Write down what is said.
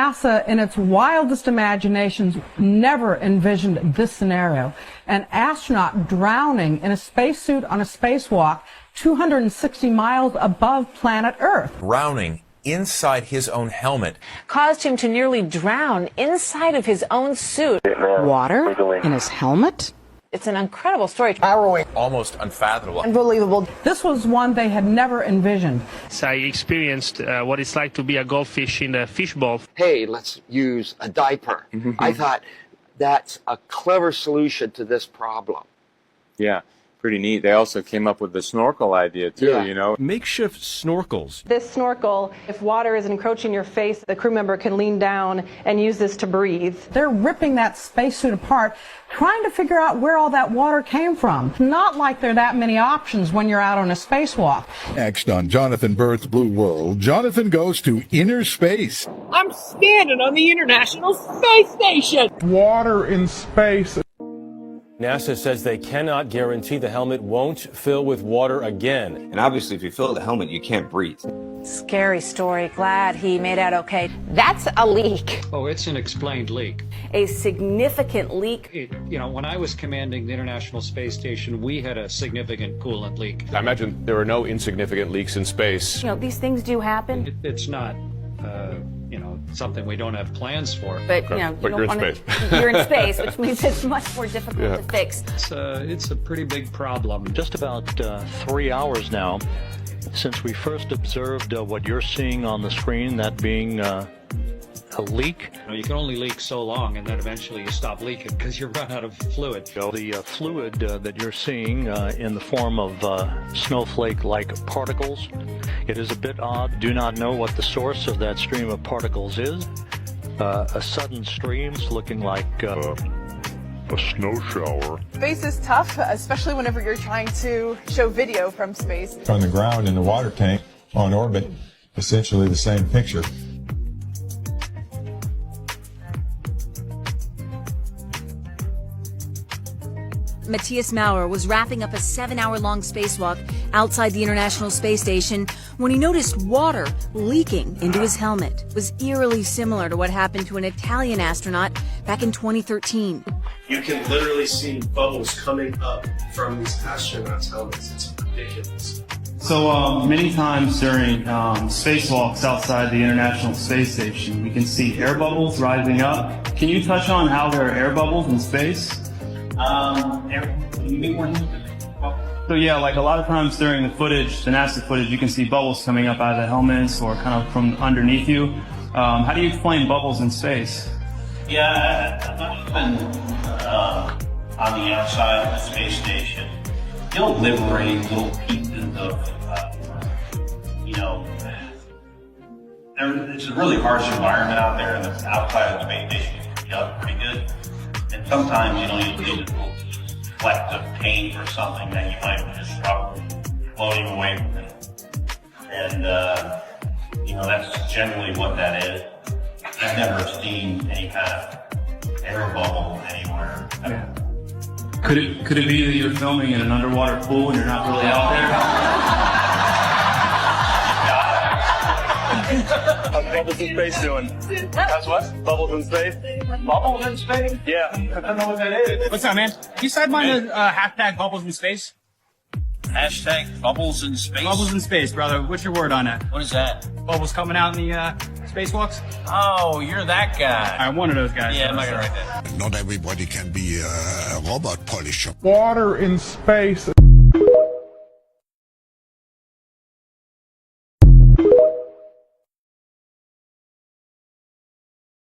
NASA, in its wildest imaginations, never envisioned this scenario. An astronaut drowning in a spacesuit on a spacewalk 260 miles above planet Earth. Drowning inside his own helmet caused him to nearly drown inside of his own suit. Water in his helmet? It's an incredible story. Harrowing. Almost unfathomable. Unbelievable. This was one they had never envisioned. I experienced what it's like to be a goldfish in a fishbowl. Hey, let's use a diaper. I thought that's a clever solution to this problem. Yeah, pretty neat. They also came up with the snorkel idea, too, you know. Makeshift snorkels. This snorkel, if water is encroaching your face, the crew member can lean down and use this to breathe. They're ripping that spacesuit apart, trying to figure out where all that water came from. Not like there are that many options when you're out on a spacewalk. Next on Jonathan Berth's Blue World, Jonathan goes to inner space. I'm standing on the International Space Station. Water in space. NASA says they cannot guarantee the helmet won't fill with water again. And obviously, if you fill the helmet, you can't breathe. Scary story. Glad he made out okay. That's a leak. Oh, it's an explained leak. A significant leak. When I was commanding the International Space Station, we had a significant coolant leak. I imagine there are no insignificant leaks in space. These things do happen. It's not, something we don't have plans for. But, you're in space. You're in space, which means it's much more difficult to fix. It's a pretty big problem. Just about 3 hours now since we first observed what you're seeing on the screen, that being a leak. You can only leak so long, and then eventually you stop leaking because you run out of fluid. The fluid that you're seeing in the form of snowflake-like particles, it is a bit odd. Do not know what the source of that stream of particles is. A sudden stream looking like a snow shower. Space is tough, especially whenever you're trying to show video from space. On the ground in the water tank on orbit, essentially the same picture. Matthias Maurer was wrapping up a 7-hour-long spacewalk outside the International Space Station when he noticed water leaking into his helmet. It was eerily similar to what happened to an Italian astronaut back in 2013. You can literally see bubbles coming up from these astronauts' helmets. It's ridiculous. So many times during spacewalks outside the International Space Station, we can see air bubbles rising up. Can you touch on how there are air bubbles in space? So yeah, like a lot of times during the footage, the NASA footage, you can see bubbles coming up out of the helmets or kind of from underneath you. How do you explain bubbles in space? Yeah, I've been on the outside of the space station. You'll liberate little pieces of, it's a really harsh environment out there, and the outside of the space station can be up pretty good. And sometimes, you'll get a little fleck of paint or something that you might just struggle floating away from it. And, that's generally what that is. I've never seen any kind of air bubble anywhere. Yeah. Could it be that you're filming in an underwater pool and you're not really out there? How's Bubbles in Space doing? How's what? Bubbles in Space? Bubbles in space? Yeah. I don't know what that is. What's up, man? Can you sideline the hashtag Bubbles in Space? Hashtag Bubbles in Space? Bubbles in Space, brother. What's your word on that? What is that? Bubbles coming out in the spacewalks? Oh, you're that guy. I'm one of those guys. Yeah, I'm not gonna write that. Not everybody can be a robot polisher. Water in space.